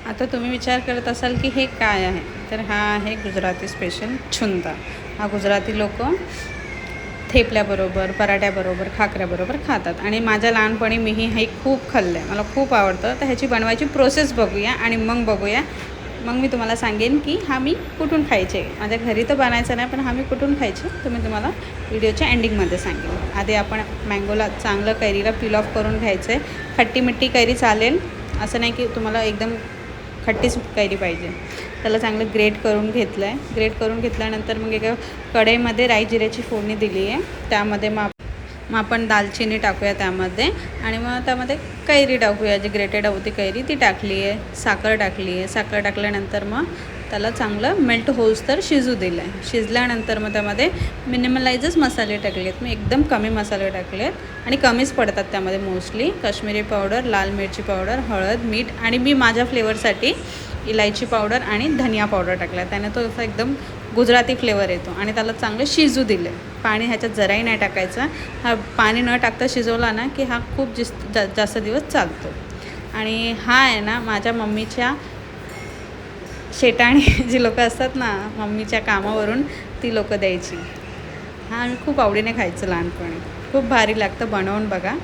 आता तुम्ही विचार करत असाल की हे काय आहे, तर हा आहे गुजराती स्पेशल छुंदा. हा गुजराती लोक थेपल्याबरोबर, पराठ्याबरोबर, खाकऱ्याबरोबर खातात आणि माझ्या लहानपणी मीही हे खूप खाल्लं आहे, मला खूप आवडतं. तर ह्याची बनवायची प्रोसेस बघूया आणि मग बघूया. मग मी तुम्हाला सांगेन की हा मी कुठून खायचे. माझ्या घरी तर बनायचं नाही, पण हा मी कुठून खायचे तर मी तुम्हाला व्हिडिओच्या एंडिंगमध्ये सांगेन. आधी आपण मँगोला चांगलं कैरीला पील ऑफ करून घ्यायचं आहे. खट्टी मिट्टी कैरी चालेल, असं नाही की तुम्हाला एकदम खट्टीच कैरी पाहिजे. त्याला चांगलं ग्रेट करून घेतलं आहे. ग्रेट करून घेतल्यानंतर मग एका कढईमध्ये राई जिऱ्याची फोडणी दिली आहे. त्यामध्ये मग आपण दालचिनी टाकूया त्यामध्ये आणि मग त्यामध्ये कैरी टाकूया. जी ग्रेटेड होती कैरी ती टाकली आहे. साखर टाकली आहे. साखर टाकल्यानंतर मग त्याला चांगलं मेल्ट होऊस तर शिजू दिलं आहे. शिजल्यानंतर मग त्यामध्ये मिनिमलाइजच मसाले टाकले आहेत. मी एकदम कमी मसाले टाकले आहेत आणि कमीच पडतात त्यामध्ये मोस्टली. काश्मीरी पावडर, लाल मिरची पावडर, हळद, मीठ आणि मी माझ्या फ्लेवरसाठी इलायची पावडर आणि धनिया पावडर टाकला. त्याने तो असा एकदम गुजराती फ्लेवर येतो आणि त्याला चांगलं शिजू दिलं. पाणी ह्याच्यात जराही नाही टाकायचं. हा पाणी न टाकता शिजवला ना की हा खूप जास्त दिवस चालतो. आणि हा आहे ना माझ्या मम्मीच्या शेटाणी जी लोकं असतात ना मम्मीच्या कामावरून, ती लोकं द्यायची. हा आम्ही खूप आवडीने खायचं लहानपणी. खूप भारी लागतं, बनवून बघा.